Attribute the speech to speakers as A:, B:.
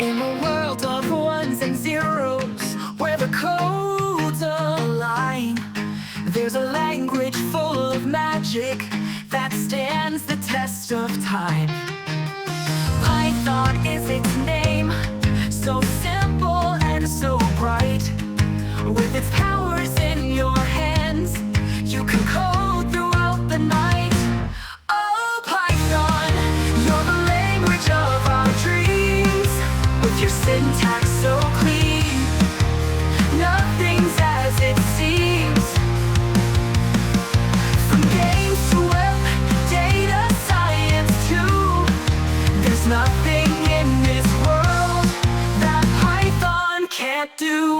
A: In a world of ones and zeros, where the codes align, there's a language full of magic that stands the test of time. Python is its name, so simple and so bright. With its powers in your hands, you can code throughout the night. Oh, Python, you're the language of our dreams. With your syntax so clean, nothing's as it seems. From games to web, data science too, there's nothing in this world that Python can't do.